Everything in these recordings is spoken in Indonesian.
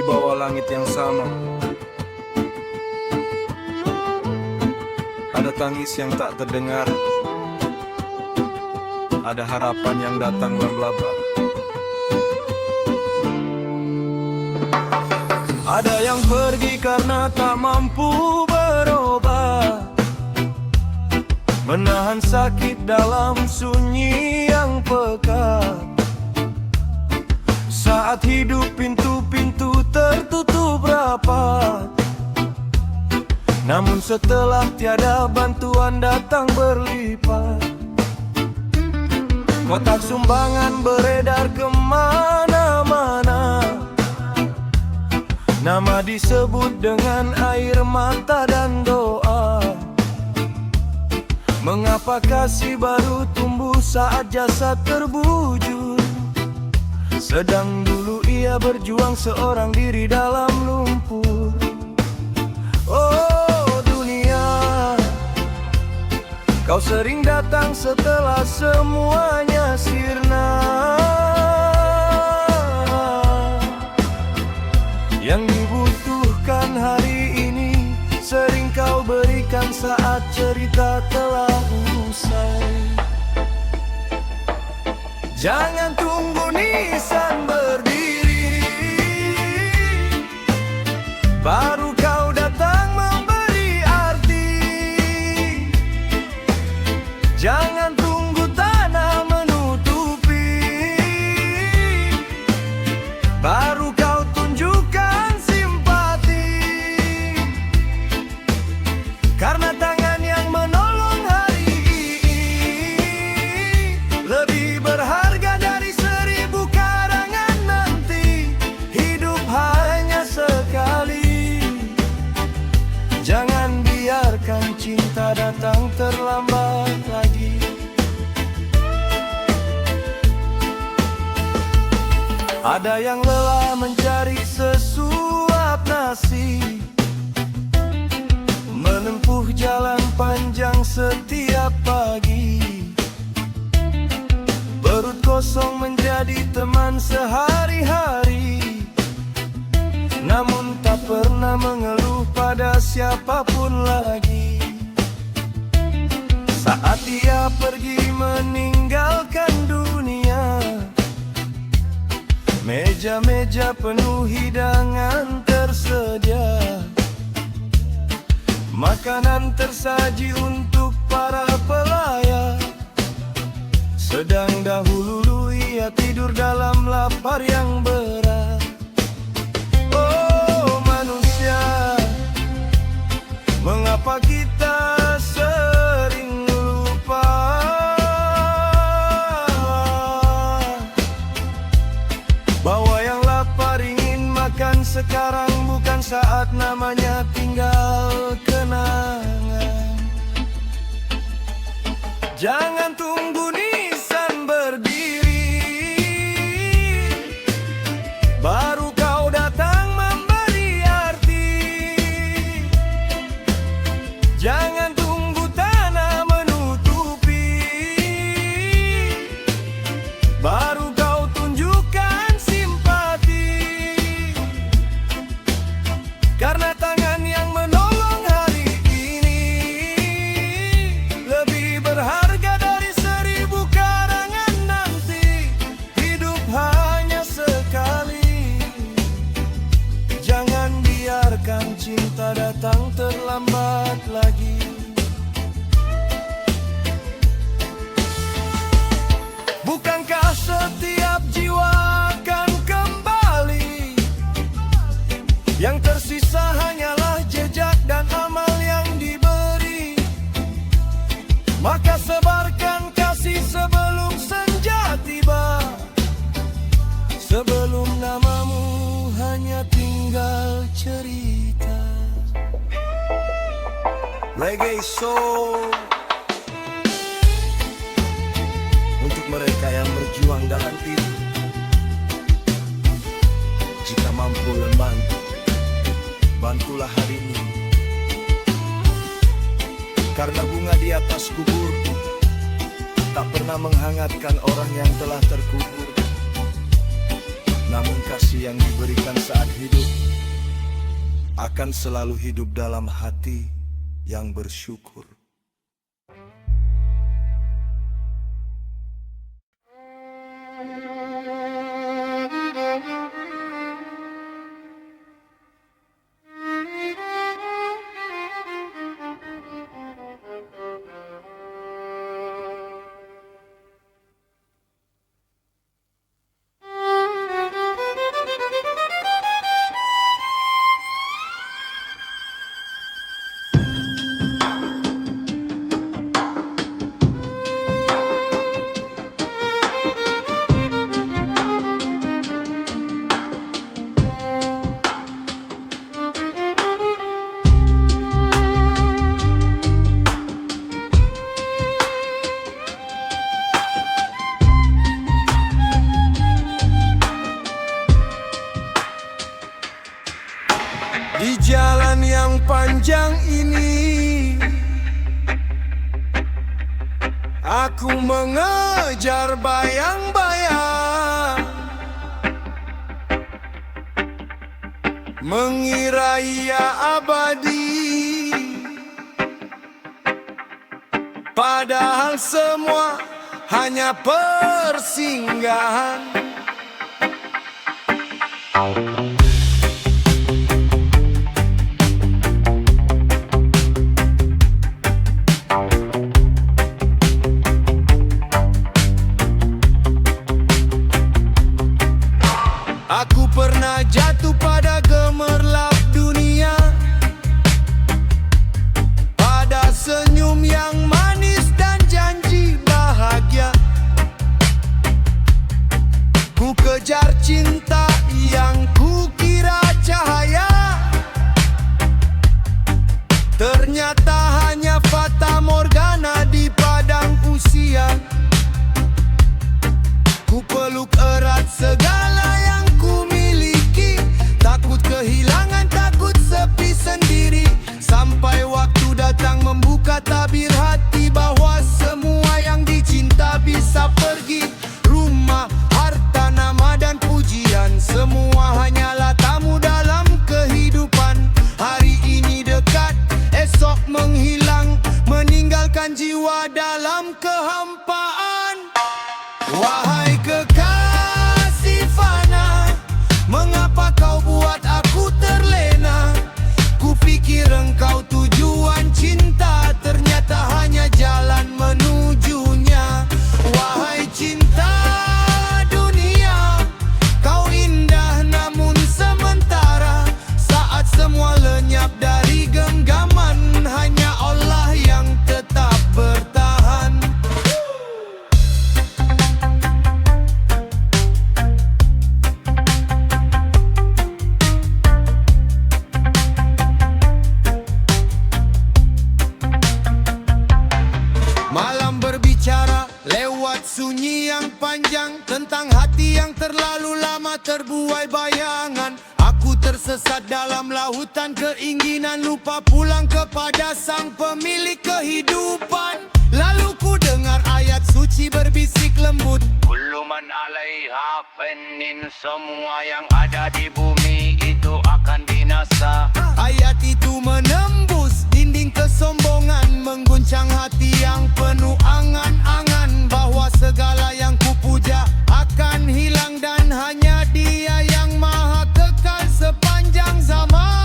bawah langit yang sama. Ada tangis yang tak terdengar, ada harapan yang datang laba-laba. Ada yang pergi karena tak mampu berubah, menahan sakit dalam sunyi yang pekat. Saat hidup pintu-pintu tertutup rapat, namun setelah tiada bantuan datang berlipat. Kotak sumbangan beredar kemana-mana, nama disebut dengan air mata dan doa. Mengapa kasih baru tumbuh saat jasad terbujur, sedang dulu ia berjuang seorang diri dalam lumpur. Oh dunia, kau sering datang setelah semuanya sirna. Yang dibutuhkan hari ini sering kau berikan saat cerita telah usai. Jangan tunggu nisan berdiri, baru kau datang memberi arti. Jangan tunggu tanah menutupi, baru kau tunjukkan simpati. Karena tangan yang menolong hari ini lebih berharga dari 1000 karangan nanti. Hidup hanya sekali, jangan biarkan cinta datang terlambat lagi. Ada yang lelah mencari sesuap nasi, menempuh jalan panjang setiap pagi. Perut kosong menjadi teman sehari-hari, namun tak pernah mengeluh pada siapapun lagi. Saat ia pergi meninggalkan dunia, meja-meja penuh hidangan tersedia, makanan tersaji untuk para pelayan. Sedang dahulu ia tidur dalam lapar yang berat. Oh manusia, mengapa kita sering lupa bahwa yang lapar ingin makan sekarang bukan saat namanya tinggal kenangan. Jangan tunggu nisan berdiri, baru kau datang memberi arti. Jangan tunggu tanah menutupi, baru kau tunjukkan simpati. Karena tangan yang menolong hari ini lebih berharga dari 1000 karangan nanti. Hidup hanya sekali, jangan biarkan cinta datang terlambat lagi. Bukankah setiap jiwa akan kembali? Yang tersisa hanyalah jejak dan amal yang diberi. Maka sebarkan kasih sebelum senja tiba, sebelum namamu hanya tinggal cerita. Reggae soul untuk mereka yang berjuang dalam itu. Jika mampu membantu, bantulah hari ini. Karena bunga di atas kubur tak pernah menghangatkan orang yang telah terkubur. Namun kasih yang diberikan saat hidup akan selalu hidup dalam hati yang bersyukur. Di jalan yang panjang ini, aku mengejar bayang-bayang, mengira ia abadi, padahal semua hanya persinggahan. Aku pernah jatuh pada gemerlap dunia, pada senyum yang manis dan janji bahagia. Ku kejar cinta yang kukira cahaya, ternyata hanya fata morgana di padang usia. Ku peluk erat segala yang ku miliki, takut kehilangan, takut sepi sendiri. Sampai waktu datang membuka tabir hati bahwa semua yang dicinta bisa pergi. Rumah, harta, nama dan pujian, semua hanyalah tamu dalam kehidupan. Hari ini dekat, esok menghilang, meninggalkan jiwa dalam kehampaan. Wahai kekasih fana, mengapa kau buat aku terlena? Kupikir engkau tujuan cinta, ternyata hanya jalan menujunya. Wahai cinta dunia, kau indah namun sementara. Saat semua lenyap dari genggaman, hanya Allah yang tetap bertahan. Malam berbicara lewat sunyi yang panjang, tentang hati yang terlalu lama terbuai bayangan. Aku tersesat dalam lautan keinginan, lupa pulang kepada sang pemilik kehidupan. Lalu ku dengar ayat suci berbisik lembut, Kullu man alaiha fanin, semua yang ada di bumi itu akan binasa. ayat itu menembus dinding kesombongan, mengguncang hati yang penuh angan-angan, bahwa segala yang kupuja akan hilang dan hanya Dia yang maha kekal sepanjang zaman.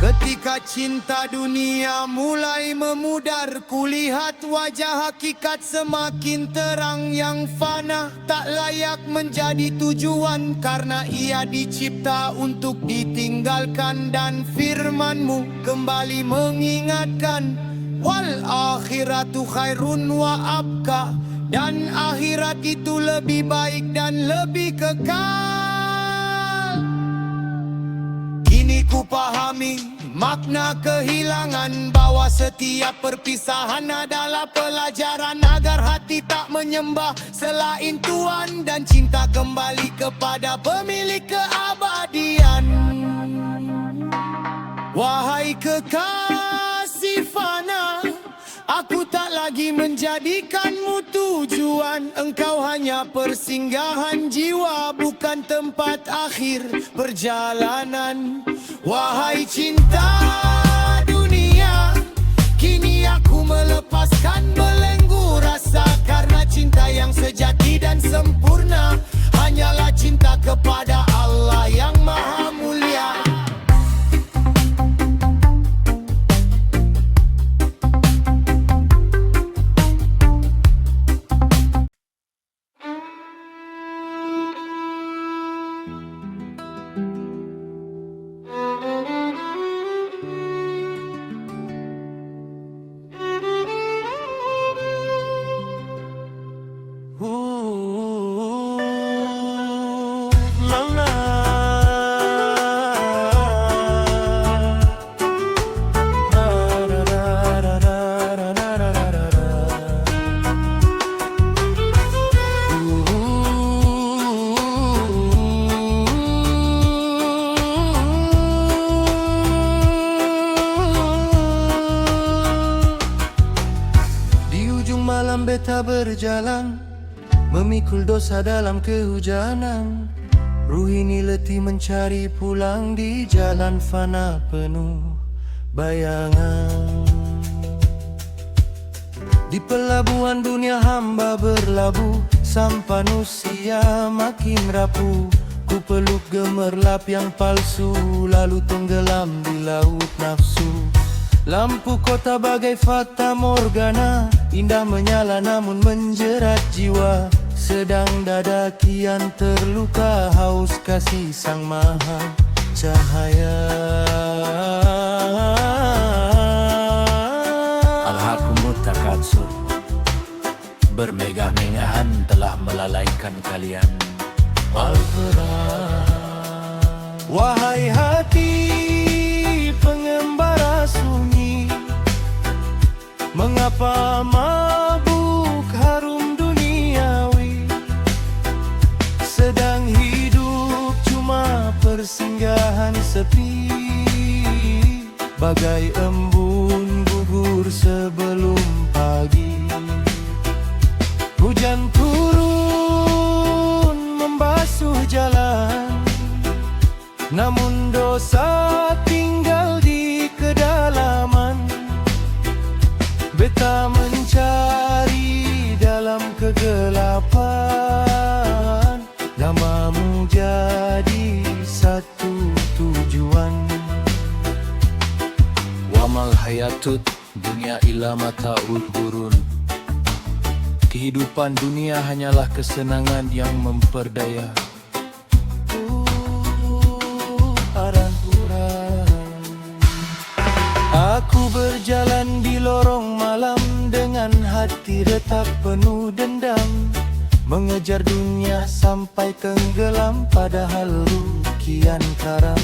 Ketika cinta dunia mulai memudar, kulihat wajah hakikat semakin terang. Yang fana tak layak menjadi tujuan, karena ia dicipta untuk ditinggalkan. Dan firman-Mu kembali mengingatkan, wal akhiratu khairun wa abqa, dan akhirat itu lebih baik dan lebih kekal. Kini ku pahami makna kehilangan, bahwa setiap perpisahan adalah pelajaran, agar hati tak menyembah selain Tuhan, dan cinta kembali kepada pemilik keabadian. Wahai kekasih fana, Aku tak lagi menjadikanmu tujuan. Engkau hanya persinggahan jiwa, bukan tempat akhir perjalanan. Wahai cinta dunia, kini aku melepaskan belenggu rasa. Karena cinta yang sejati dan sempurna hanyalah cinta kepada Allah yang Maha Mulia. Malam beta berjalan, memikul dosa dalam kehujanan. Ruh ini letih mencari pulang di jalan fana penuh bayangan. Di pelabuhan dunia hamba berlabuh, sampan usia makin rapuh. Ku peluk gemerlap yang palsu, lalu tenggelam di laut nafsu. Lampu kota bagai fata morgana, indah menyala namun menjerat jiwa. Sedang dada kian terluka, haus kasih sang maha cahaya. Alhaakumut takatsur, bermegah-megahan telah melalaikan kalian. Al-Quran. Wahai hati pengembara sunyi, mengapa mabuk harum duniawi? Sedang hidup cuma persinggahan sepi, bagai embun gugur sebelum pagi. Hujan turun membasuh jalan, namun dosa tinggal di kedalaman. Beta mencari dalam kegelapan, namamu jadi satu tujuan. Wamal hayatut dunia ila mata'ul ghurur. Kehidupan dunia hanyalah kesenangan yang memperdaya. Aku berjalan di lorong malam dengan hati retak penuh dendam, mengejar dunia sampai tenggelam, padahal ruh kian karam.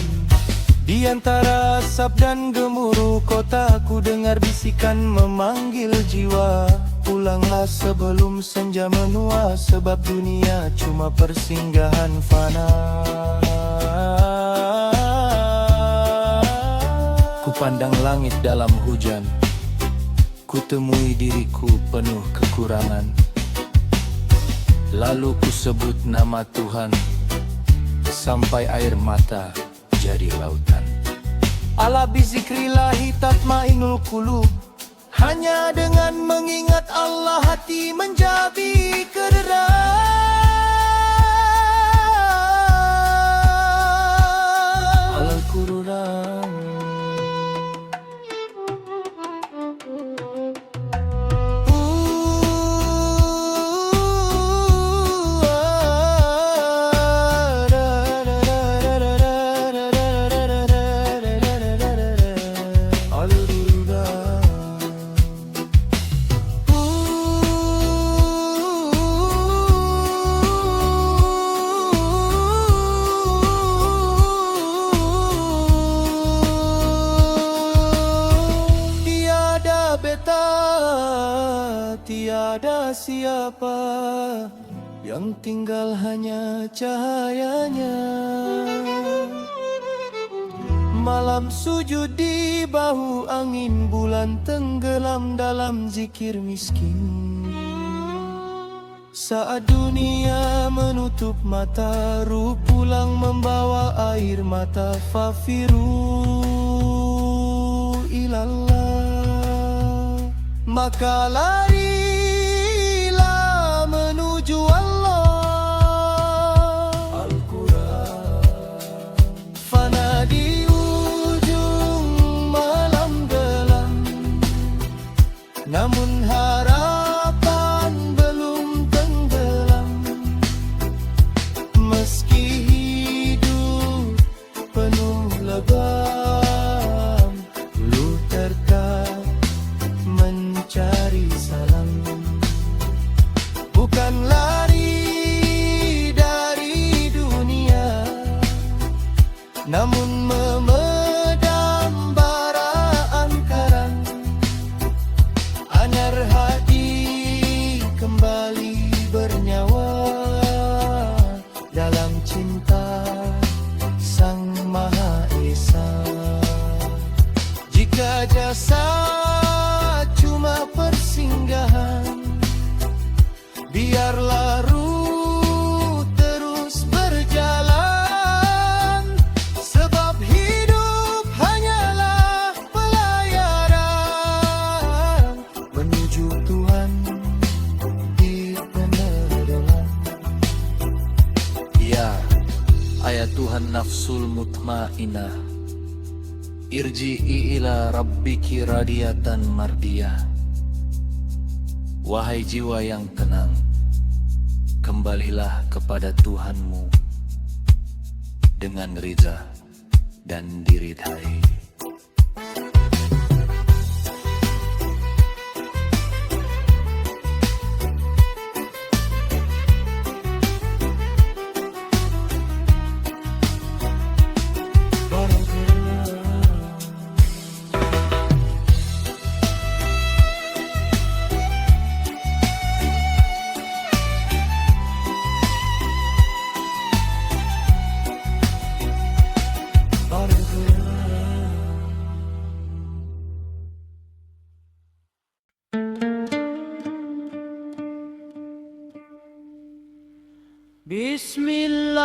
Di antara asap dan gemuruh kota, ku dengar bisikan memanggil jiwa. Pulanglah sebelum senja menua, sebab dunia cuma persinggahan fana. Ku pandang langit dalam hujan, ku temui diriku penuh kekurangan. Lalu ku sebut nama Tuhan, sampai air mata jadi lautan. Ala bizikrillahi tatmainul qulub. Hanya dengan mengingat Allah hati menjadi kerendah. Al-Quran. Tiada siapa yang tinggal hanya cahayanya. Malam sujud di bahu angin, bulan tenggelam dalam zikir miskin. Saat dunia menutup mata, ruh pulang membawa air mata. Fafiru ilallah, maka larilah menuju Allah. Al-Quran fana di ujung malam gelap, namun harapan belum tenggelam. Meski hidup penuh lebam, lu tetap mencari salam. Bukan lari dari dunia, namun memedam bara angkaran. Anyar hati kembali bernyawa dalam cinta Sang Maha Esa. Jika jasad cuma persinggahan, biarlah ruh terus berjalan. Sebab hidup hanyalah pelayaran menuju Tuhan di penedolan. Ya, ayat Tuhan nafsul mutmainah, irji'i ila rabbiki radiyatan mardiyah. Wahai jiwa yang tenang, kembalilah kepada Tuhanmu dengan ridha dan diridhai. Bismillah.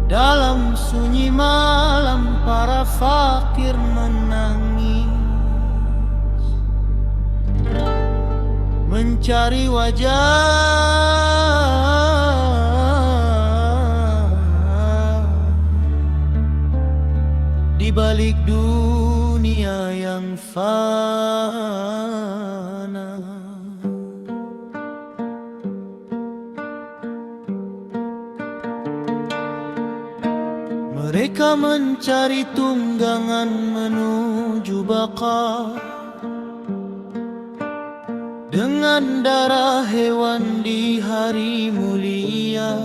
Dalam sunyi malam para fakir menangis, mencari wajah di balik dunia yang fana. Mereka mencari tunggangan menuju baka, dengan darah hewan di hari mulia.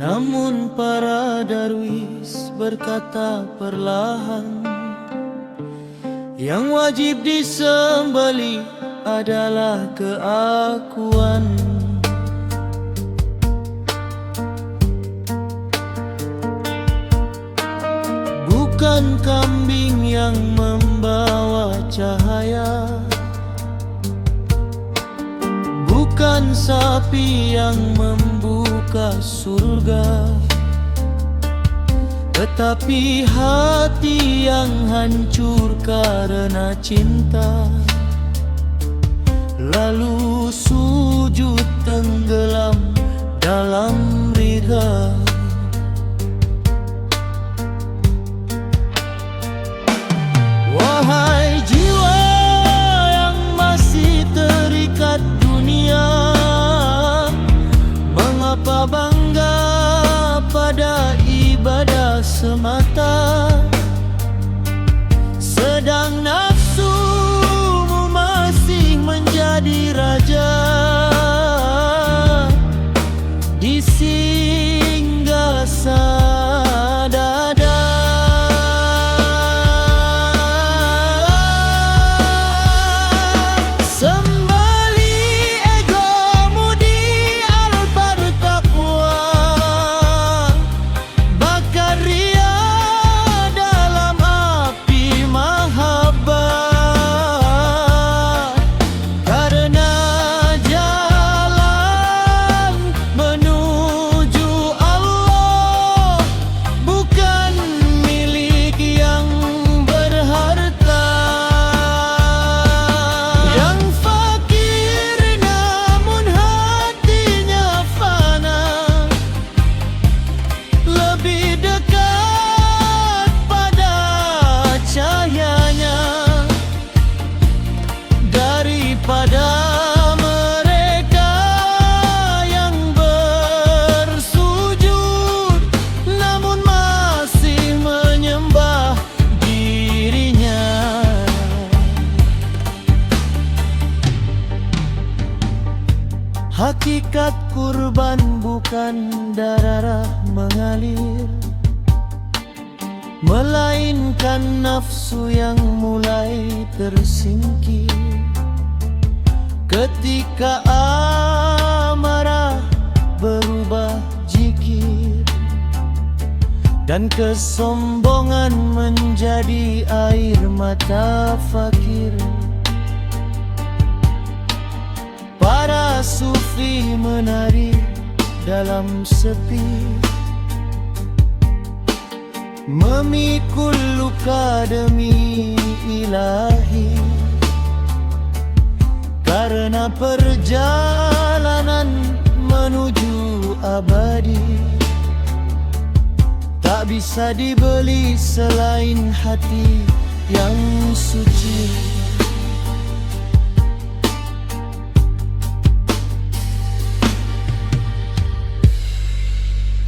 Namun para darwis berkata perlahan, yang wajib disembelih adalah keakuan. Bukan kambing yang membawa cahaya, bukan sapi yang membuka surga, tetapi hati yang hancur karena cinta, lalu sujud tenggelam dalam ridha. Wahai jiwa yang masih terikat dunia, mengapa bangga pada ibadah semata, sedang nafsumu masih menjadi raja di singgahsana dada. Sembelih bukan darah mengalir, melainkan nafsu yang mulai tersingkir. Ketika amarah berubah jikir dan kesombongan menjadi air mata fakir, para sufi menari dalam sepi, memikul luka demi ilahi. Karena perjalanan menuju abadi tak bisa dibeli selain hati yang suci.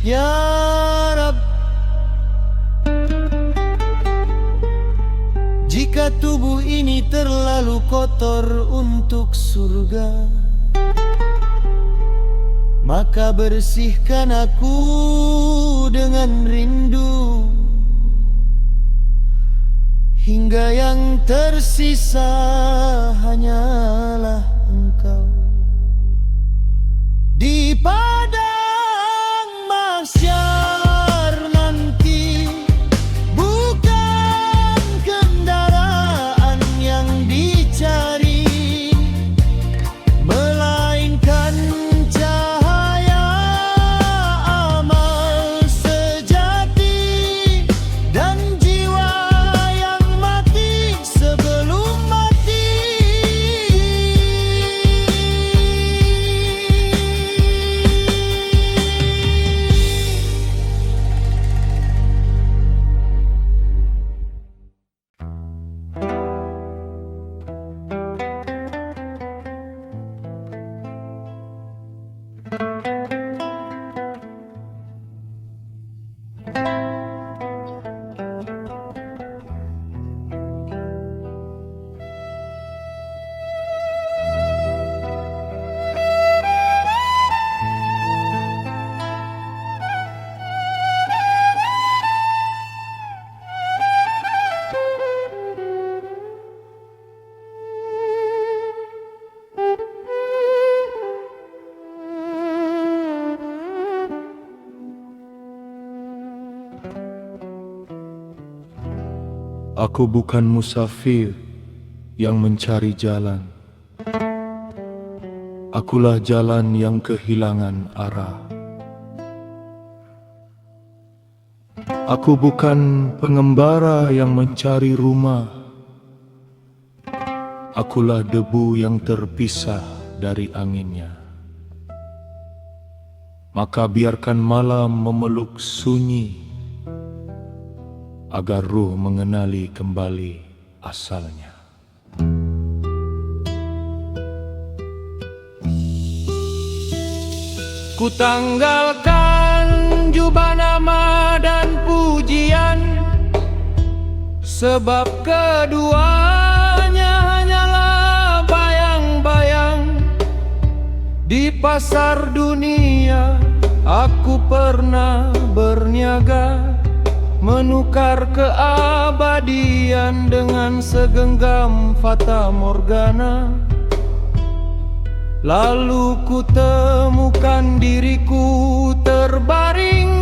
Ya Rab, jika tubuh ini terlalu kotor untuk surga, maka bersihkan aku dengan rindu, hingga yang tersisa hanyalah Engkau. Di padang mahsyar nanti, bukan kendaraan yang dicari, melainkan cahaya amal sejati dan jiwa yang mati sebelum mati. Aku bukan musafir yang mencari jalan. Akulah jalan yang kehilangan arah. Aku bukan pengembara yang mencari rumah. Akulah debu yang terpisah dari anginnya. Maka biarkan malam memeluk sunyi, agar ruh mengenali kembali asalnya. Ku tanggalkan jubah nama dan pujian, sebab keduanya hanyalah bayang-bayang. Di pasar dunia aku pernah berniaga, menukar keabadian dengan segenggam fata morgana. Lalu ku temukan diriku terbaring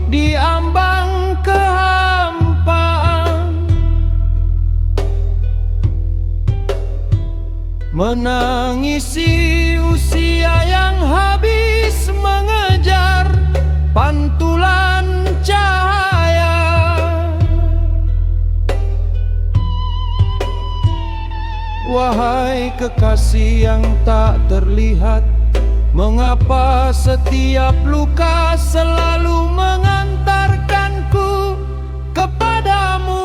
di ambang kehampaan, menangisi usia yang habis mengejar pantulan cahaya. Wahai kekasih yang tak terlihat, mengapa setiap luka selalu mengantarkanku kepadamu?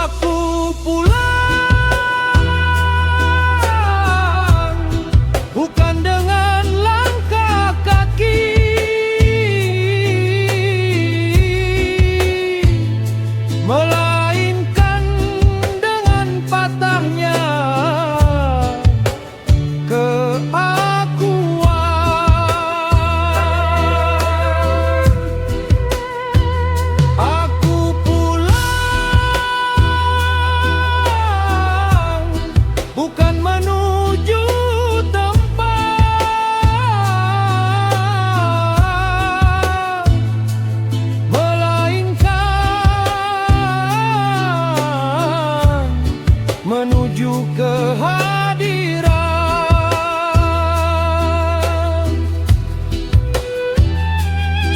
Aku pulang bukan dengan langkah kaki, melainkan dengan patahnya bukan menuju tempat, melainkan menuju kehadiran.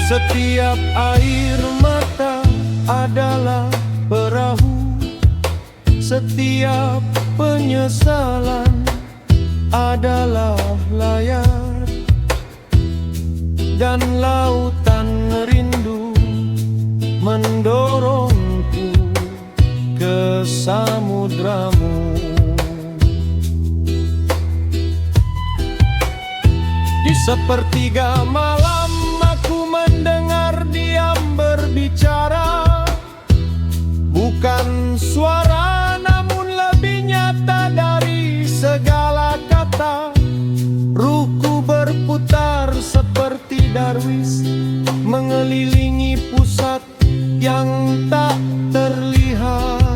Setiap air mata adalah perahu, setiap penyesalan adalah layar, dan lautan rindu mendorongku ke samudramu. Di sepertiga malam aku mendengar diam berbicara, bukan suara namun lebih nyata dari segala kata. Ruhku berputar seperti darwis mengelilingi pusat yang tak terlihat.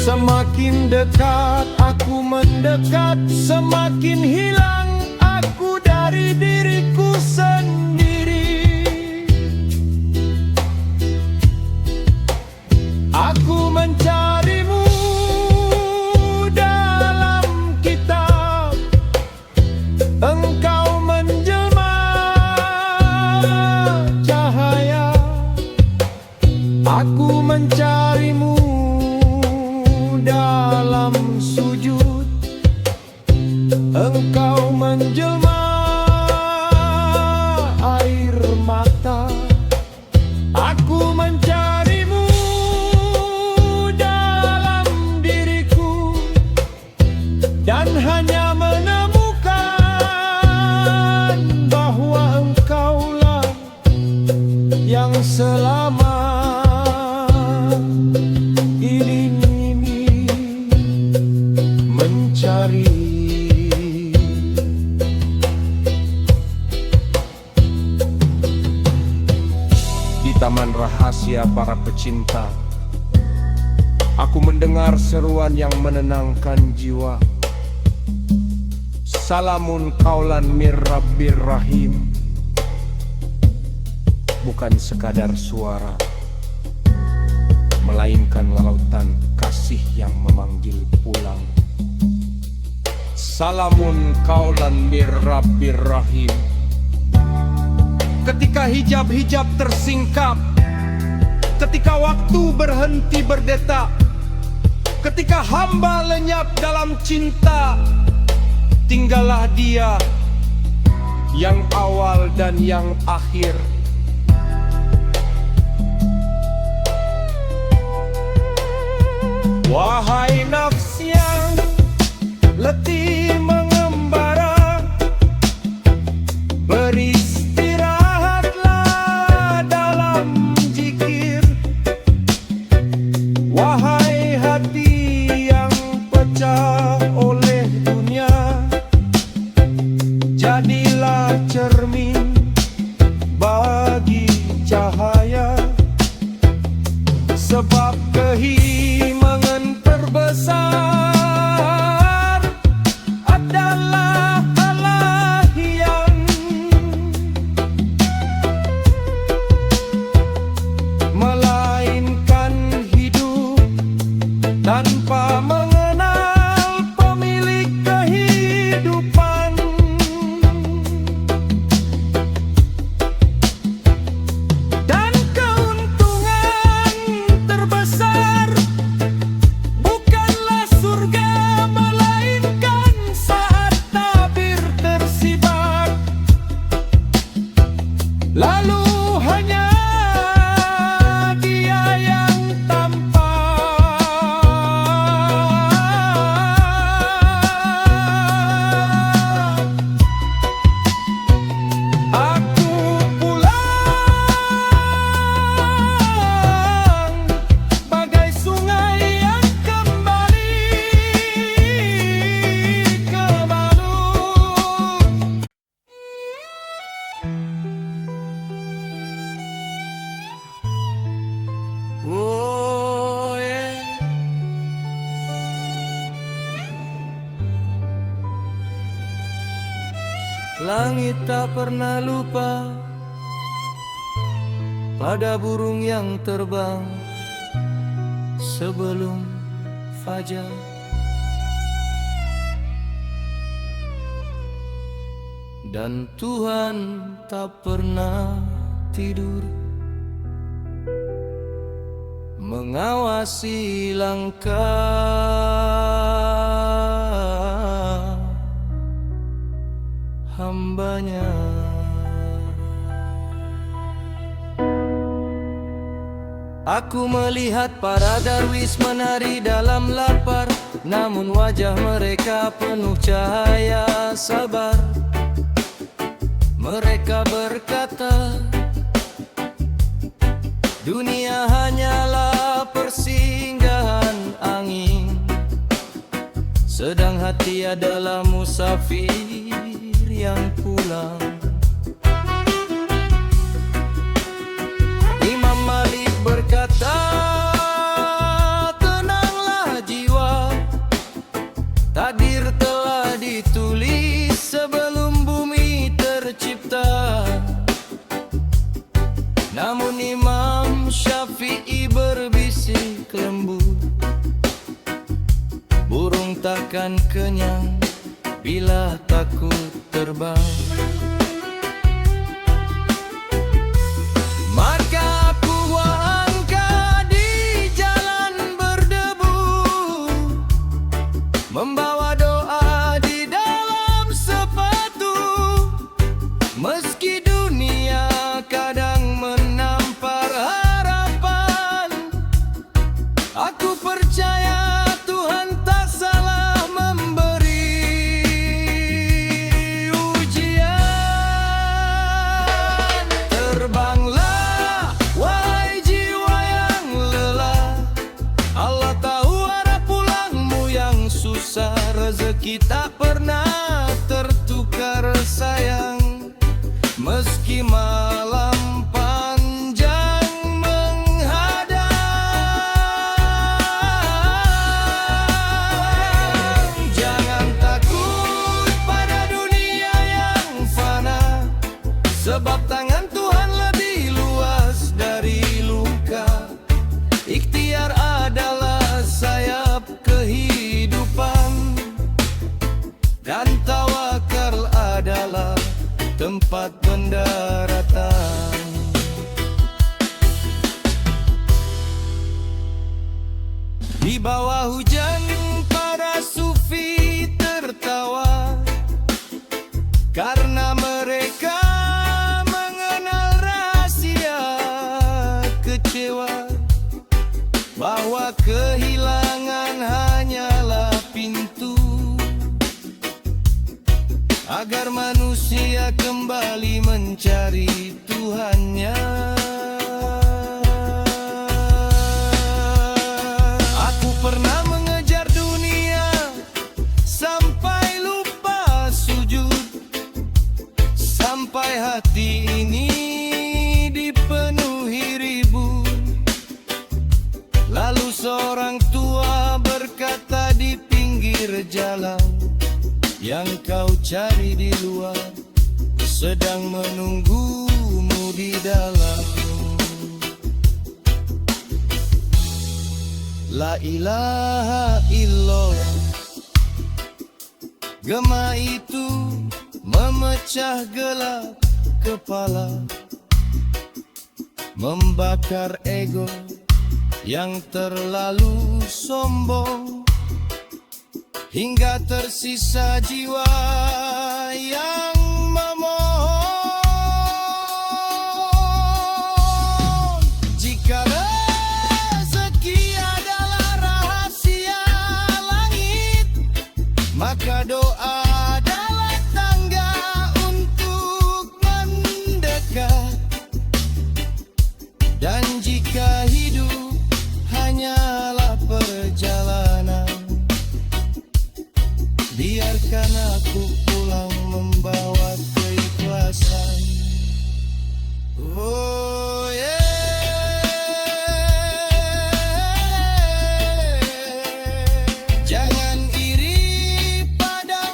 Semakin dekat aku mendekat, semakin hilang aku dari diriku sendiri. Aku mencarimu dalam kitab, engkau menjelma cahaya. Aku mencarimu dalam sujud, engkau menjelma air mata. Aku mencarimu dalam diriku, dan hanya menemukan bahwa engkaulah yang selama ini mencari. Di taman rahasia para pecinta, aku mendengar seruan yang menenangkan jiwa. Salamun kaulan mir Rabbir Rahim, bukan sekadar suara, melainkan lautan kasih yang memanggil pulang. Salamun kaulan mir Rabbir Rahim. Ketika hijab-hijab tersingkap, ketika waktu berhenti berdetak, ketika hamba lenyap dalam cinta, tinggallah Dia yang awal dan yang akhir. Wahai nafs yang letih mengembara, beristirahatlah dalam zikir. Wahai hati yang pecah oleh dunia, jadilah cermin bagi cahaya. Sebab kehimangan terbesar adalah alahian. Melainkan hidup tanpa mengenal pemilik kehidupan. Dan keuntungan terbesar bukanlah surga, melainkan saat tabir tersibak, lalu hanya Dia yang tampak. Langit tak pernah lupa pada burung yang terbang sebelum fajar. Dan Tuhan tak pernah tidur mengawasi langkah hambanya. Aku melihat para darwis menari dalam lapar, namun wajah mereka penuh cahaya sabar. Mereka berkata, dunia hanyalah persinggahan angin, sedang hati adalah musafir yang pulang. Imam Malik berkata, tenanglah jiwa, takdir telah ditulis sebelum bumi tercipta. Namun Imam Syafi'i berbisik lembut, burung takkan kenyang bila takut terbang. Maka aku angkat di jalan berdebu, membawa doa di dalam sepatu. Meski dunia kadang menampar harapan, aku percaya Tuhan tak salah memberi ujian. Terbanglah wahai jiwa yang lelah, Allah tahu arah pulangmu yang susah. Rezeki tak pernah tertukar sayang, meski malam panjang menghadang. Jangan takut pada dunia yang fana, sebab tangan Tuhan lebih luas dari luka. Ikhtiar adalah sayap kehidupan, dan tawakal adalah tempat pendaratan. Di bawah hujan para sufi tertawa, karena mereka mengenal rahasia kecewa, bahwa kehilangan hanyalah pintu agar manusia kembali mencari Tuhannya. Aku pernah mengejar dunia sampai lupa sujud, sampai hati ini dipenuhi ribut. Lalu seorang tua berkata di pinggir jalan, yang kau cari di luar sedang menunggumu di dalam. La ilaha illallah. Gema itu memecah gelap kepala, membakar ego yang terlalu sombong, hingga tersisa jiwa yang memohon. Jika rezeki adalah rahasia langit, maka doa adalah tangga untuk mendekat. Dan jika hidup hanyalah perjalanan, biarkan aku pulang membawa keikhlasan. Oh yeah. Jangan iri pada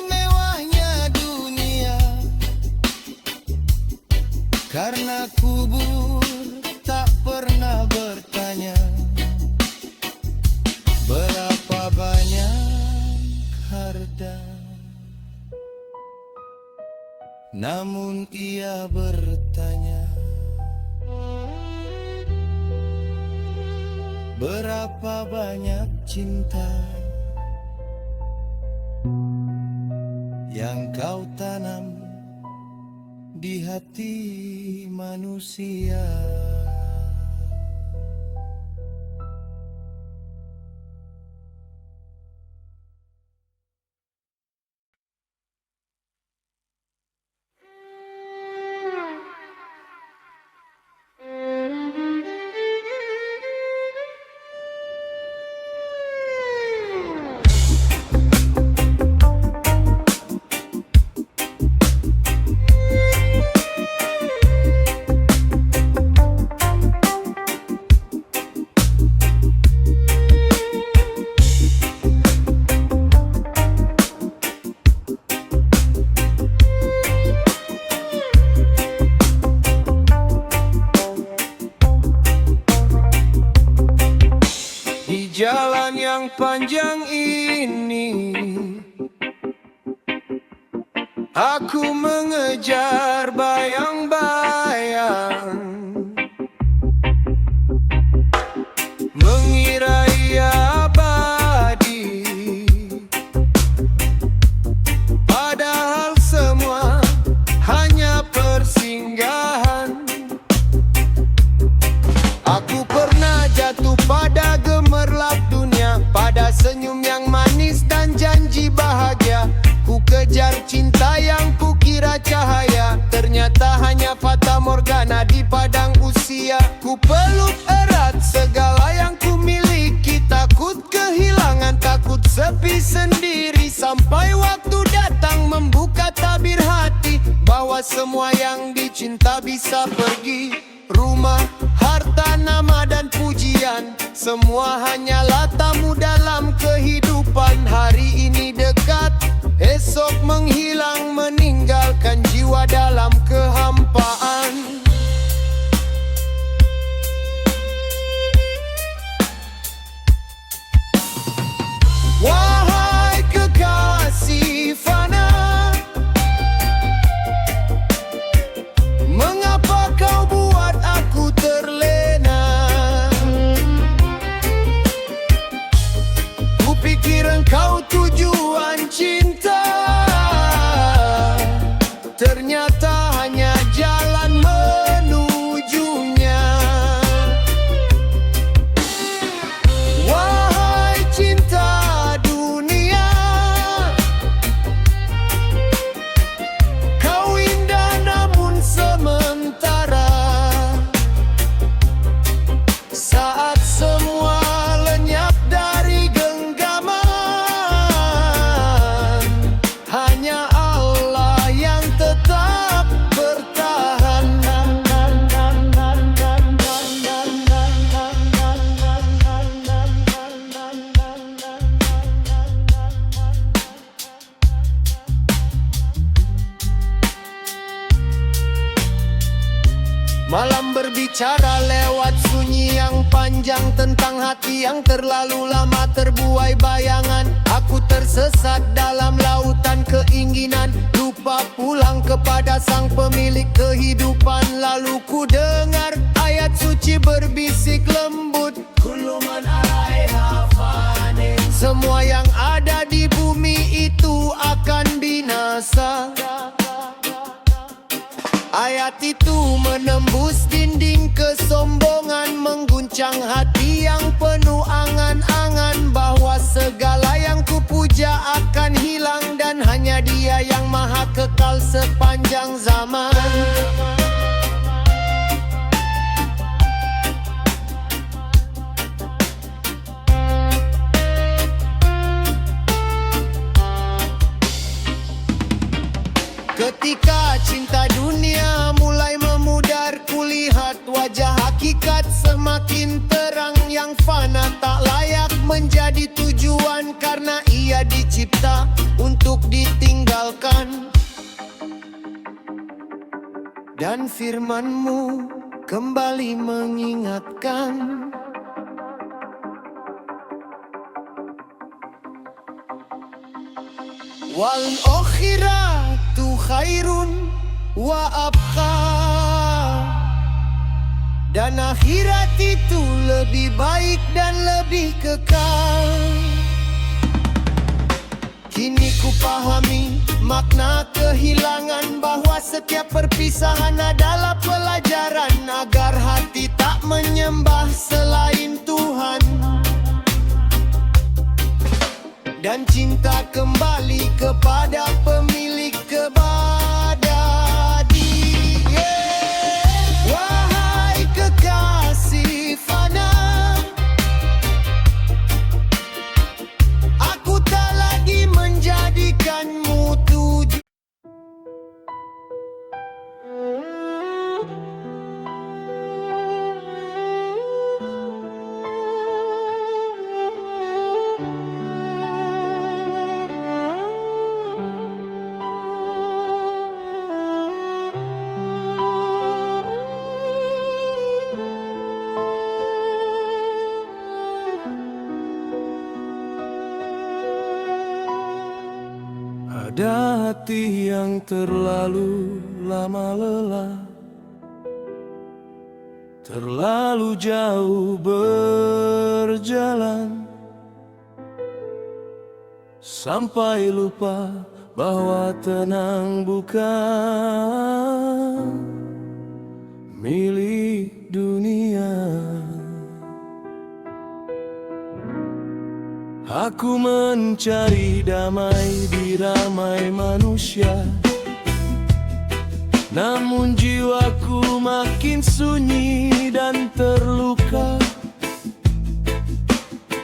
Namun ia bertanya, berapa banyak cinta yang kau tanam di hati manusia. Di jalan yang panjang ini, aku mengejar bayang-bayang, mengira ia abadi, padahal semua hanya persinggahan. Aku pernah jatuh pada gemerlap dunia, pada senyum yang manis dan janji bahagia. Ku kejar cinta yang kukira cahaya, ternyata hanya fata morgana di padang usia. Ku peluk erat segala yang ku miliki, takut kehilangan, takut sepi sendiri. Sampai waktu datang membuka tabir hati, bahwa semua yang dicinta bisa pergi. Rumah, harta, nama dan pujian, semua hanyalah tamu dalam kehidupan. Hari ini dekat, esok menghilang, meninggalkan jiwa dalam kehampaan. Wahai kekasih fana, mengapa kau buat aku terlena? Kupikir engkau tujuan cinta, ternyata hanya jalan menujunya. Wahai cinta dunia, kau indah namun sementara. Saat semua lenyap dari genggaman, hanya Allah yang tetap bertahan. Malam berbicara lewat sunyi yang panjang, tentang hati yang terlalu lama terbuai bayangan. Aku tersesat dalam lautan keinginan, lupa pulang kepada sang pemilik kehidupan. Lalu ku dengar ayat suci berbisik lembut, Kullu man 'alaiha fanin. Semua yang ada di bumi itu akan binasa. Ayat itu menembus dinding kesombongan, mengguncang hati yang penuh angan-angan, bahwa segala yang kupuja akan hilang, dan hanya Dia yang maha kekal sepanjang zaman. Ketika cinta dunia mulai memudar, kulihat wajah hakikat semakin terang. Yang fana tak layak menjadi tujuan, karena ia dicipta untuk ditinggalkan. Dan firman-Mu kembali mengingatkan, wal akhiratu khairun wa abqa. Dan akhirat itu lebih baik dan lebih kekal. Kini ku pahami makna kehilangan, bahwa setiap perpisahan adalah pelajaran agar hati tak menyembah selain Tuhan, dan cinta kembali kepada pemilik kebadadi. Wahai kekasih fana, aku tak lagi menjadikanmu tujuan. Ada hati yang terlalu lama lelah, terlalu jauh berjalan, sampai lupa bahwa tenang bukan milik dunia. Aku mencari damai di ramai manusia, namun jiwaku makin sunyi dan terluka.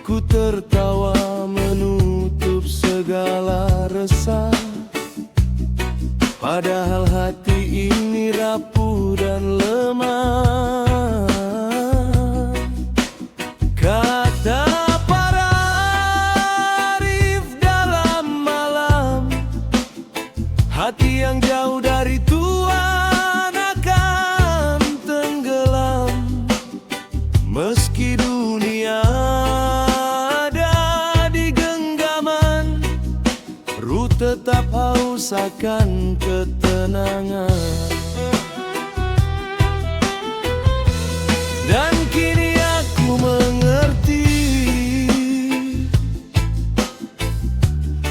Ku tertawa menutup segala resah, padahal hati ini rapuh dan lemah. Kata hati yang jauh dari Tuhan akan tenggelam. Meski dunia ada di genggaman, ruh tetap haus akan ketenangan. Dan kini aku mengerti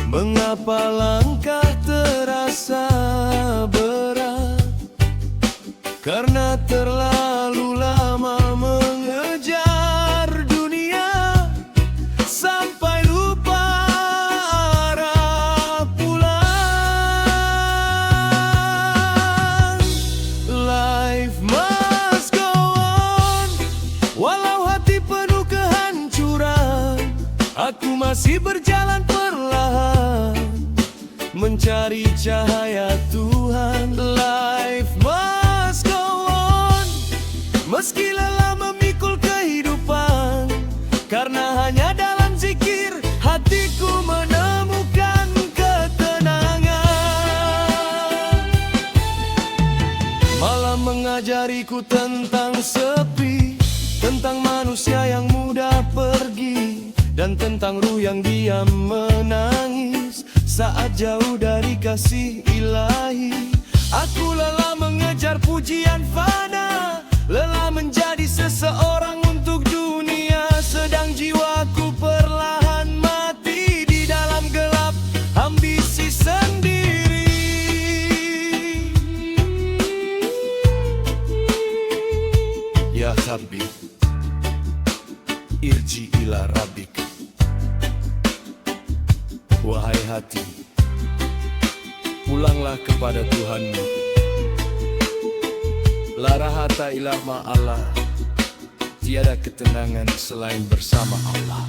mengapa langkah terasa berat, karena terlalu lama mengejar dunia sampai lupa arah pulang. Life must go on, walau hati penuh kehancuran. Aku masih berjalan perlahan mencari cahaya Tuhan. Life must go on, meski lelah memikul kehidupan, karena hanya dalam zikir hatiku menemukan ketenangan. Malam mengajariku tentang sepi, tentang manusia yang mudah pergi, dan tentang ruh yang diam menangis saat jauh dari kasih ilahi. Aku lelah mengejar pujian fana, lelah menjadi seseorang untuk dunia, sedang jiwaku perlahan mati di dalam gelap ambisi sendiri. Ya Rabbi, irji ila Rabbik. Wahai hati, pulanglah kepada Tuhanmu. La rahata illa ma'allah, tiada ketenangan selain bersama Allah.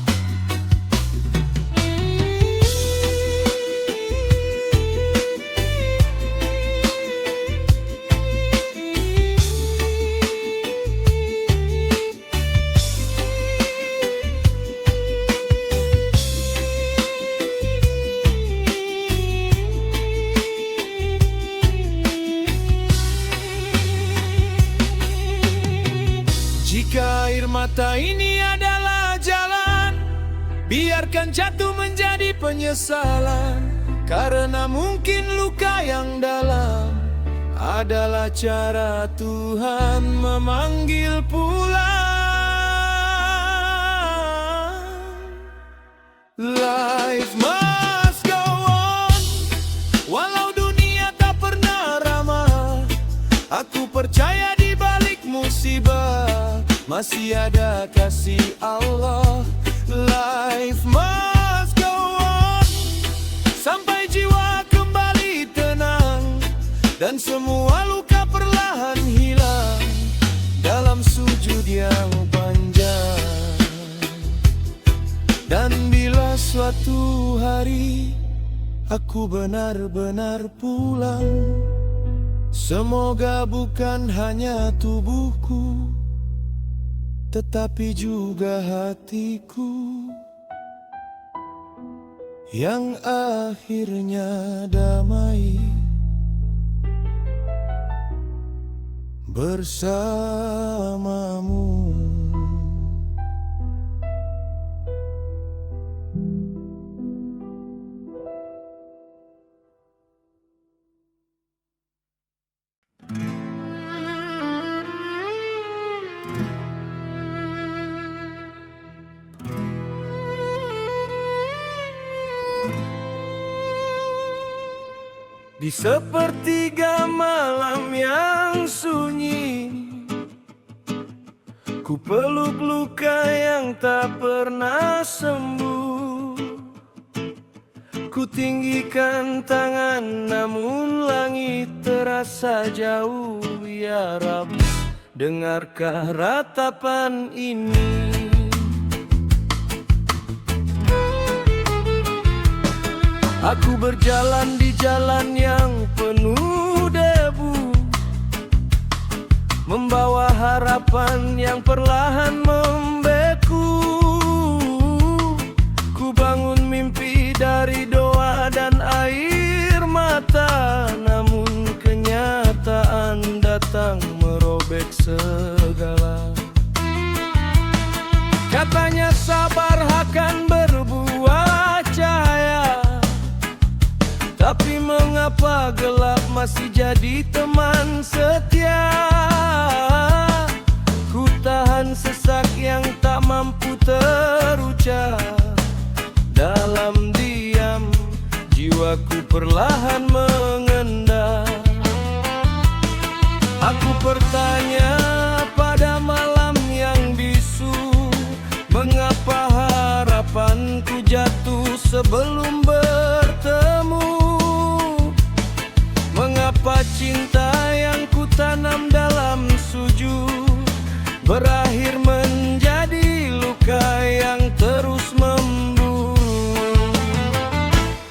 Jika air mata ini adalah jalan, biarkan jatuh menjadi penyesalan, karena mungkin luka yang dalam adalah cara Tuhan memanggil pulang. Life must go on, walau dunia tak pernah ramah. Aku percaya di balik musibah masih ada kasih Allah. Life must go on, sampai jiwa kembali tenang dan semua luka perlahan hilang dalam sujud yang panjang. Dan bila suatu hari aku benar-benar pulang, semoga bukan hanya tubuhku, tetapi juga hatiku yang akhirnya damai bersamamu. Di sepertiga malam yang sunyi, ku peluk luka yang tak pernah sembuh. Ku tinggikan tangan namun langit terasa jauh. Ya Rab, dengarkah ratapan ini? Aku berjalan di jalan yang penuh debu, membawa harapan yang perlahan membeku. Ku bangun mimpi dari doa dan air mata, namun kenyataan datang merobek segala. Katanya sabar akan berbuah cahaya, tapi mengapa gelap masih jadi teman setia? Ku tahan sesak yang tak mampu terucap. Dalam diam, jiwaku perlahan mengendap. Aku bertanya pada malam yang bisu, mengapa harapanku jatuh sebelum bertemu? Mengapa cinta yang ku tanam dalam sujud berakhir menjadi luka yang terus memburu?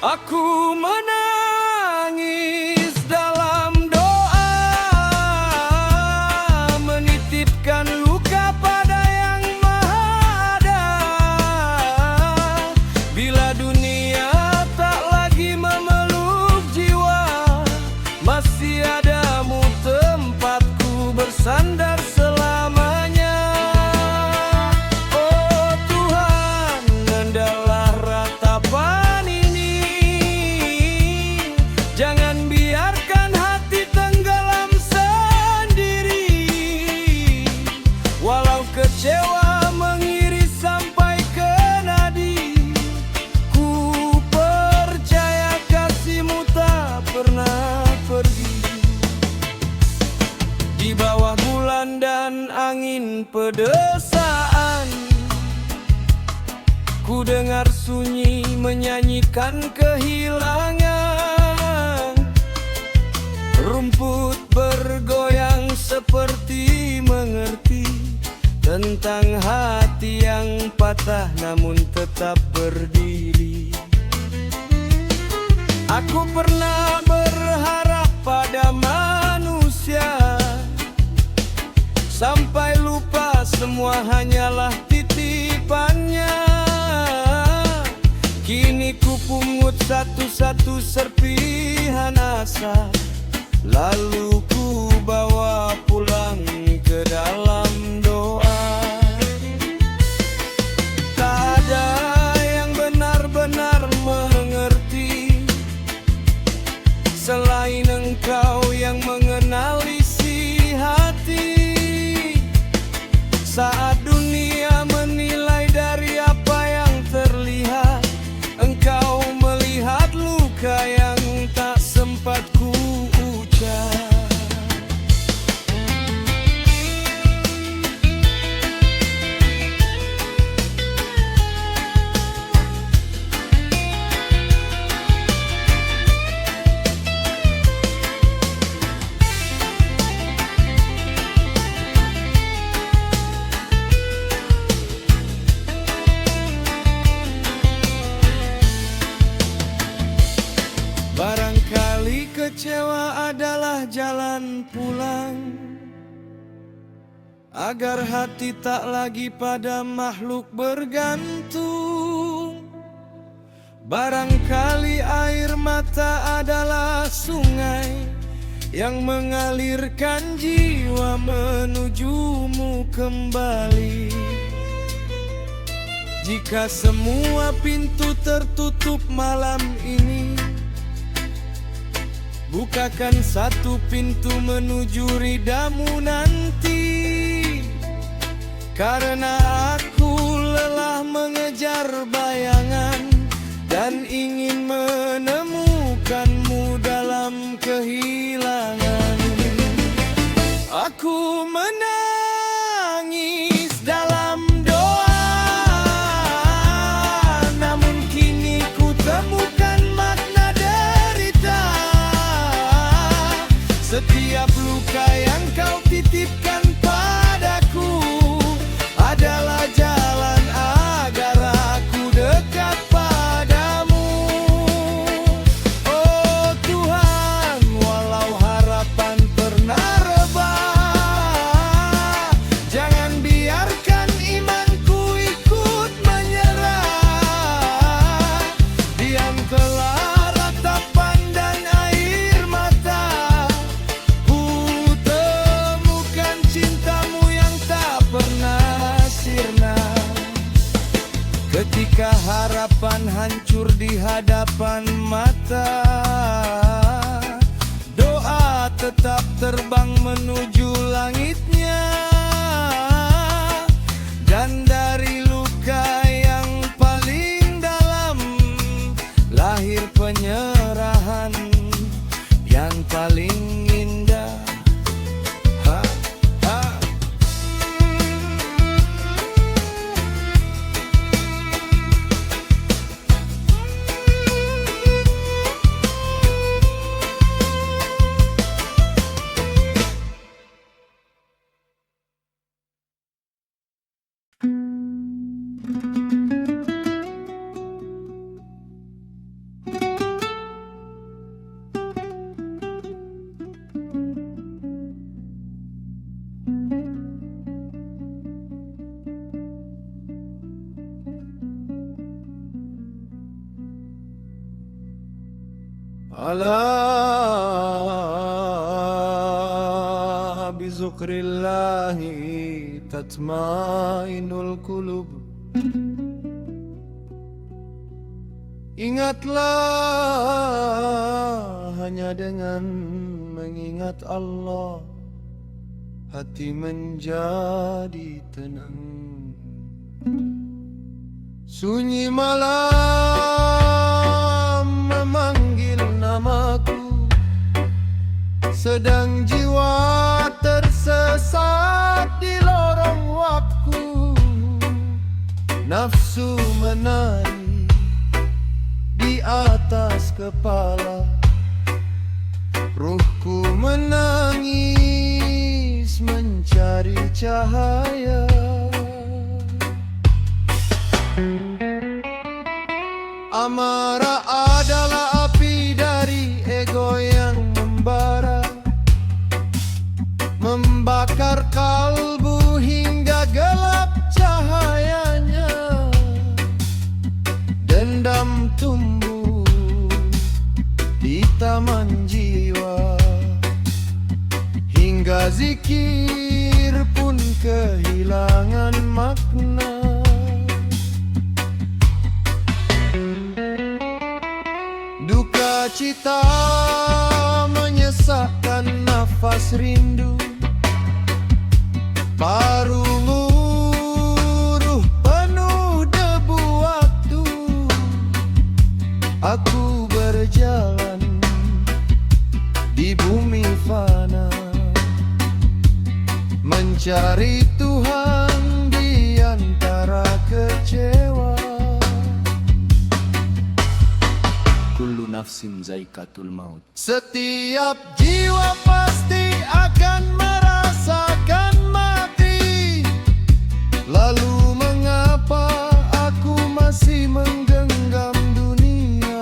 Aku menangis dalam doa, menitipkan luka pada yang Maha Ada. Bila dunia tak lagi memeluk jiwa, masih adamu tempatku bersandar selamanya. Oh Tuhan, andallah ratapan ini. Jangan biarkan hati tenggelam sendiri. Walau kecewa mengiris sampai ke nadi, ku percaya kasihmu tak pernah pergi. Di bawah bulan dan angin pedesaan, ku dengar sunyi menyanyikan kehilangan. Rumput bergoyang seperti mengerti tentang hati yang patah namun tetap berdiri. Aku pernah berharap pada manusia, sampai lupa semua hanyalah titipannya. Kini ku pungut satu-satu serpihan asa, lalu ku bawa pulang ke dalam doa. Tak ada yang benar-benar mengerti selain engkau yang mengenal kecewa adalah jalan pulang, agar hati tak lagi pada makhluk bergantung. Barangkali air mata adalah sungai yang mengalirkan jiwa menujumu kembali. Jika semua pintu tertutup malam ini, bukakan satu pintu menuju ridamu nanti. Karena aku lelah mengejar bayangan dan ingin menemukanmu dalam kehilangan. Aku menangis dalam doa, namun kini ku temukan makna derita. Setiap luka yang kau titipkan padaku adalah jalan agar aku dekat padamu. Oh Tuhan, walau harapan pernah rebah, jangan biarkan imanku ikut menyerah. Di antara ratapan dan air mata, ku temukan cintamu yang tak pernah sirna. Ketika harapan hancur di hadapan mata, doa tetap terbang menuju langitnya. Dan dari luka yang paling dalam lahir penyerahan yang paling indah. Ha, ha. Ala bizukrillahi tatmainul qulub. Ingatlah, hanya dengan mengingat Allah hati menjadi tenang. Sunyi malam memanggil namaku, sedang jiwa tersesat di lorong waktu. Nafsu menari di atas kepala, ruhku menangis mencari cahaya. Amarah adalah api dari ego yang membara, membakar kalbu hingga gelap cahayanya. Dendam tumbuh di taman jiwa, hingga zikir pun kehilangan makna. Duka cita menyesakkan nafas rindu, paru luruh penuh debu waktu. Aku berjalan di bumi fana, mencari Tuhan di antara kecewa. Kullu nafsin zaikatul maut. Setiap jiwa pasti akan merasakan mati. Lalu mengapa aku masih menggenggam dunia?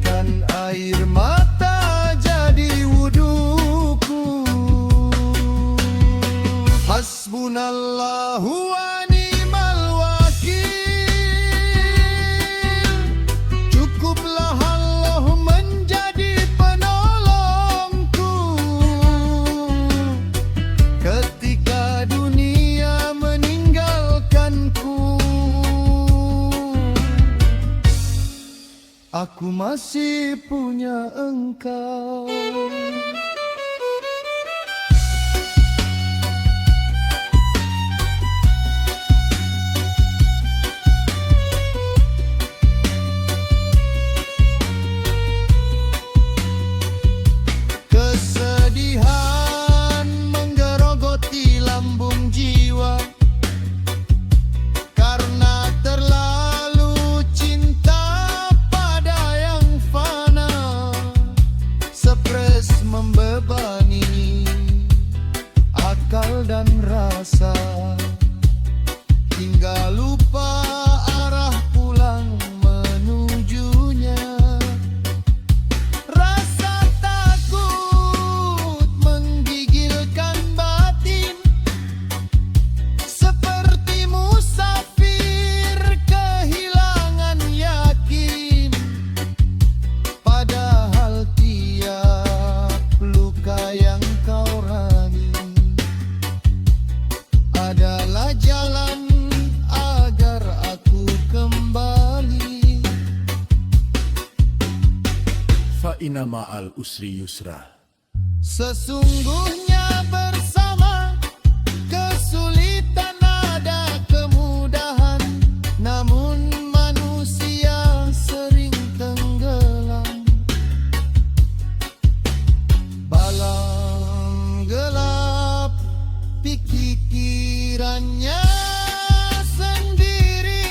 Jadikan air mata jadi wuduku. Hasbunallahu wa ni'mal wakil. Cukuplah Allah menjadi penolongku ketika dunia meninggalkanku. Aku masih punya engkau. Kesedihan menggerogoti lambung jiwa karena terlalu cinta pada yang fana. Stres membebani akal dan rasa hingga lupa arah pulang menujunya. Rasa takut menggigilkan batin seperti musafir kehilangan yakin. Padahal tiap luka yang kau rani adalah jalan agar aku kembali. Fa inna ma'al usri yusra. Sesungguhnya bersama kesulitan ada kemudahan, namun manusia sering tenggelam. Balang gelap pikirannya sendiri.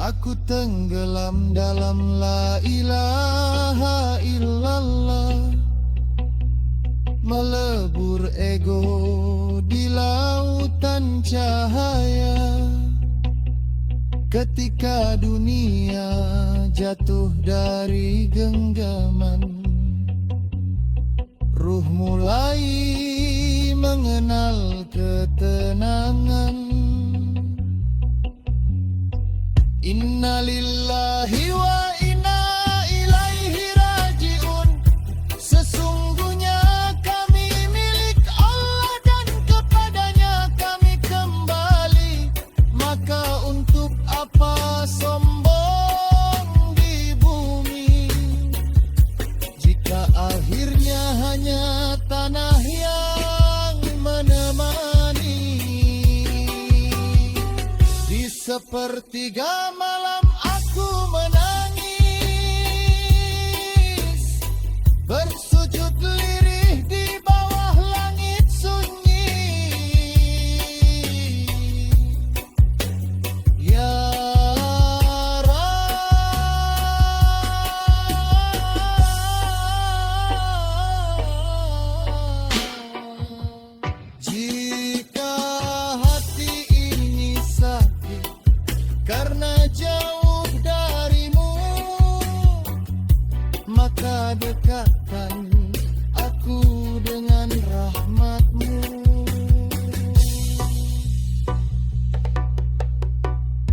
Aku tenggelam dalam la ilaha illallah, melebur ego di lautan cahaya. Ketika dunia jatuh dari genggaman, ruh mulai mengenal ketenangan. Inna lillahi wa inna ilaihi raji'un. Sesungguhnya kami milik Allah dan kepadanya kami kembali. Maka untuk apa sombong di bumi jika akhirnya hanya tanah yang menemani. Di sepertiga malam aku menangis, bersujud lirih di bawah langit sunyi. Ya Rab, jika hati ini sakit karena jauh darimu, maka dekatkan aku dengan rahmatmu.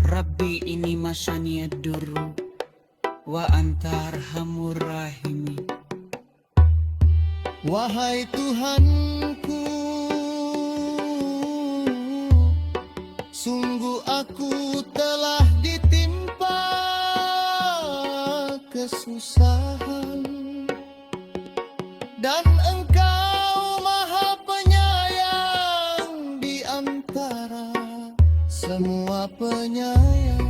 Rabbi ini masani ad-durru wa anta arhamur rahimi. Wahai Tuhanku, sungguh aku telah ditimpa kesusahan, dan Engkau Maha Penyayang di antara semua penyayang.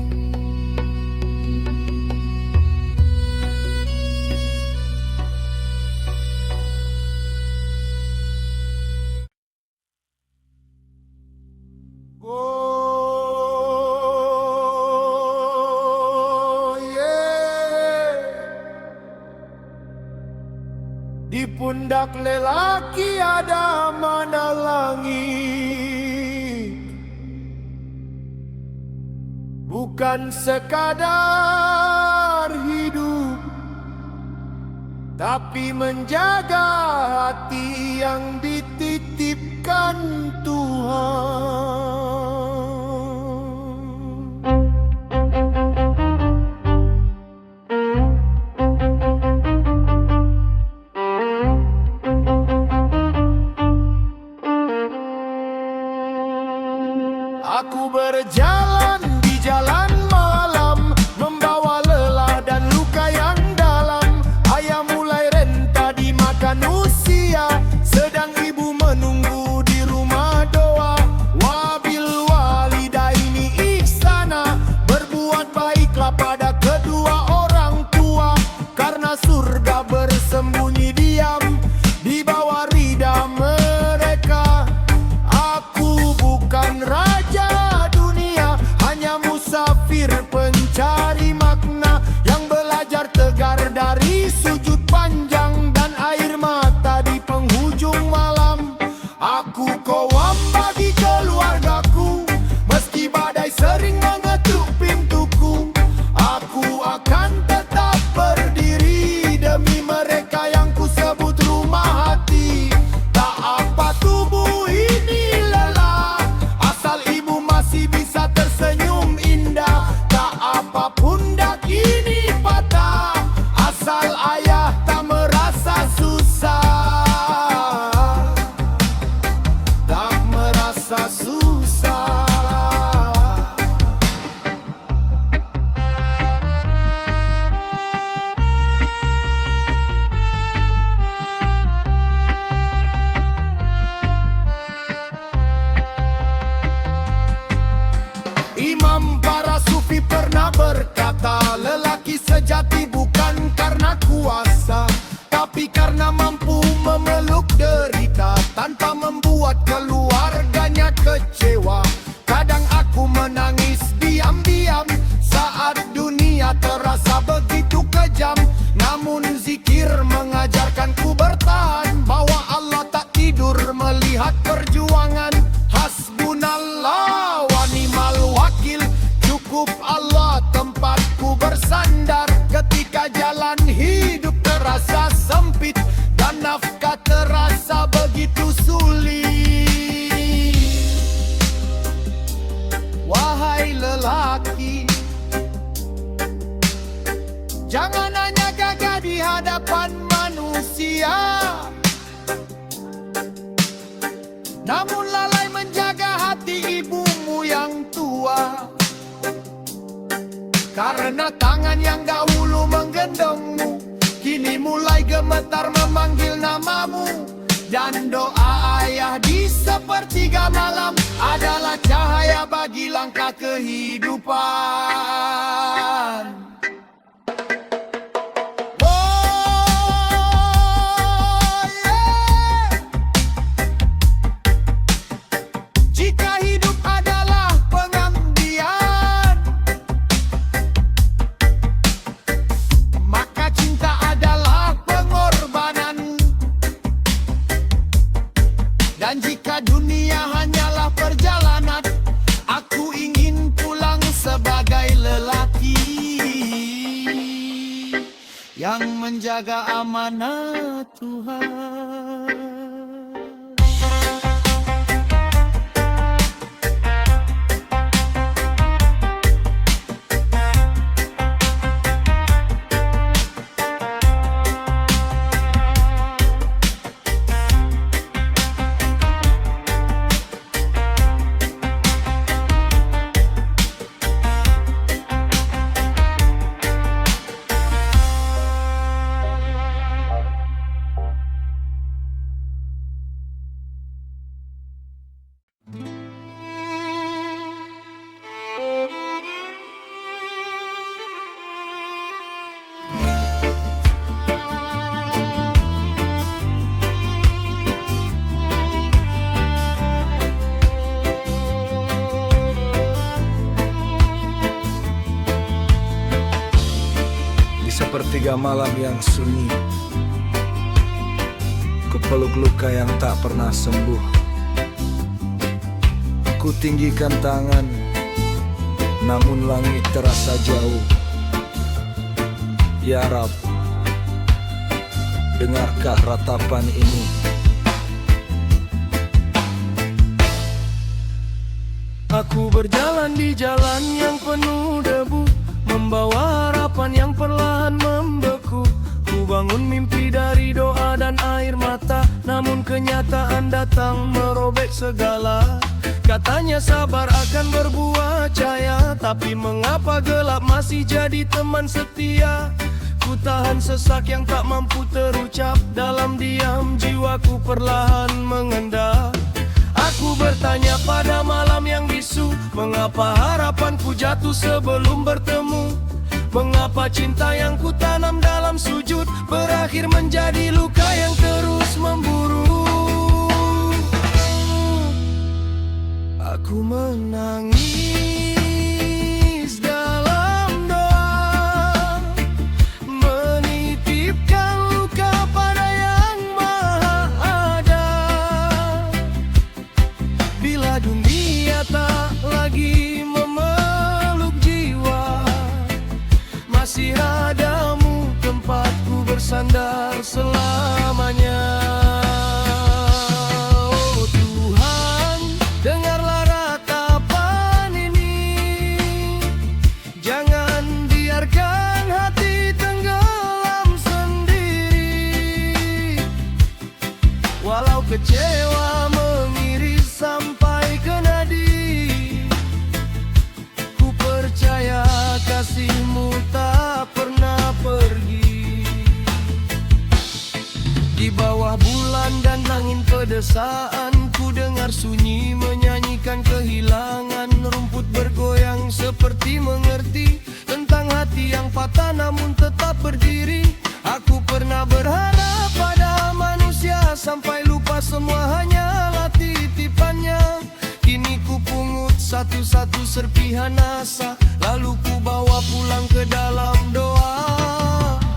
Di pundak lelaki ada mana langit, bukan sekadar hidup, tapi menjaga hati yang dititipkan Tuhan. Aku berjalan di jalan malam, membawa lelah dan luka yang dalam. Ayah mulai renta dimakan usia, sedang ibu menunggu di rumah doa. Wabil walidaini ihsana, berbuat baiklah pada kedua orang tua, karena surga bersembunyi diam di bawah ridha mereka. Aku bukan raja dunia, hanya musafir pencari makna, yang belajar tegar dari sujud panjang dan air mata di penghujung malam. Aku kawam bagi keluargaku, meski badai sering mengetuk pintuku. Aku akan tetap berdiri demi mereka yang ku sebut rumah hati. Tak apa tubuh ini lelah, asal ibu masih bisa tersenyum indah. Tak apa pundak ini patah, asal ayah tak merasa susah. Tak merasa susah. Imam para sufi pernah berkata, lelaki sejati bukan karena kuasa, tapi karena mampu memeluk derita tanpa membuat keluarganya kecewa. Kadang aku menangis diam-diam saat dunia terasa begitu kejam, namun zikir mengajarkanku bertahan, bahwa Allah tak tidur melihat perjuangan. Hasbunallah wa ni'mal wakil, cukup Allah tempatku bersandar ketika jalan hidup terasa sempit dan nafkah terasa begitu sulit. Wahai lelaki, jangan hanya gagah di hadapan manusia, namun lalai menjaga hati ibumu yang tua. Karena tangan yang dahulu menggendongmu kini mulai gemetar memanggil namamu. Dan doa ayah di sepertiga malam adalah cahaya bagi langkah kehidupan. Jika hidup adalah pengabdian, maka cinta adalah pengorbanan. Dan jika dunia hanyalah perjalanan, aku ingin pulang sebagai lelaki yang menjaga amanah Tuhan. Sepertiga malam yang sunyi, kupeluk luka yang tak pernah sembuh. Ku tinggikan tangan namun langit terasa jauh. Ya Rab, dengarkah ratapan ini. Aku berjalan di jalan yang penuh debu, membawa harapan yang perlahan membeku. Ku bangun mimpi dari doa dan air mata, namun kenyataan datang merobek segala. Katanya sabar akan berbuah cahaya, tapi mengapa gelap masih jadi teman setia? Ku tahan sesak yang tak mampu terucap, dalam diam jiwaku perlahan mengendap. Aku bertanya pada malam yang bisu, mengapa harapanku jatuh sebelum bertemu? Mengapa cinta yang ku tanam dalam sujud berakhir menjadi luka yang terus memburu? Aku menangis dalam doa, menitipkan luka pada yang maha ada. Bila dunia tak lagi memeluk jiwa, masih adamu tempatku bersandar selamanya. Oh Tuhan, dengarlah ratapan ini. Jangan biarkan hati tenggelam sendiri. Walau kecewa mengiris sampai ke nadi, ku percaya kasihmu tak pernah pergi. Di bawah bulan dan angin pedesaan, ku dengar sunyi menyanyikan kehilangan. Rumput bergoyang seperti mengerti tentang hati yang patah namun tetap berdiri. Aku pernah berharap pada manusia sampai lupa semua hanyalah titipannya. Kini ku pungut satu-satu serpihan asa, lalu ku bawa pulang ke dalam doa.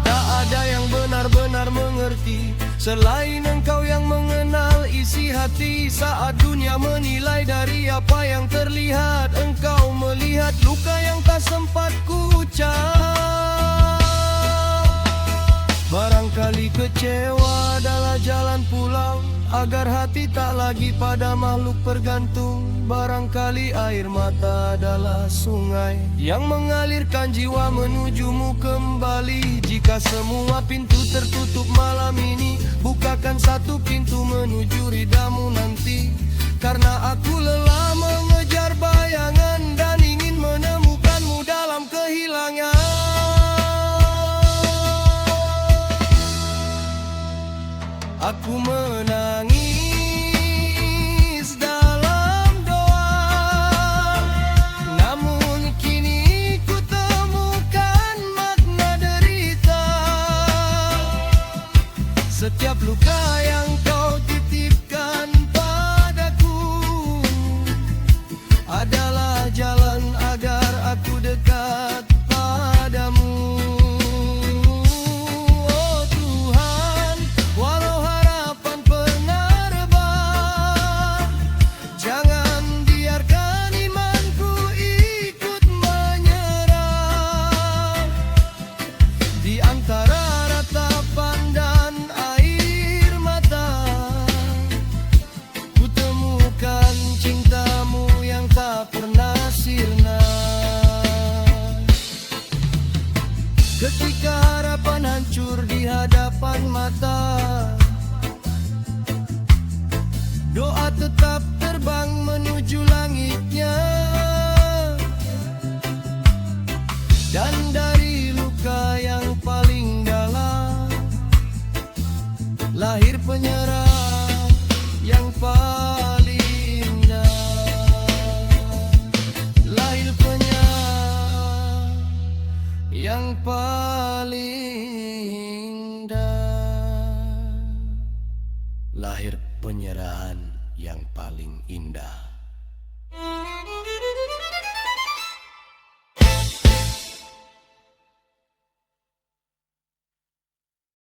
Tak ada yang benar-benar mengerti selain Engkau yang mengenal isi hati. Saat dunia menilai dari apa yang terlihat, Engkau melihat luka yang tak sempat ku ucap. Barangkali kecewa adalah jalan pulang, agar hati tak lagi pada makhluk bergantung. Barangkali air mata adalah sungai yang mengalirkan jiwa menujumu kembali. Jika semua pintu tertutup malam ini, bukakan satu pintu menuju ridamu nanti. Karena aku lelah mengejar bayangan dan ingin menemukanmu dalam kehilangan. Aku menangis dalam doa, namun kini ku temukan makna derita. Setiap luka yang kau titipkan padaku adalah jalan agar aku dekat padamu. Ketika harapan hancur di hadapan mata, doa tetap terbang menuju langitnya. Dan dari luka yang paling dalam, lahir penyerah yang paling indah. Lahir penyerah yang paling indah. Lahir penyerahan yang paling indah.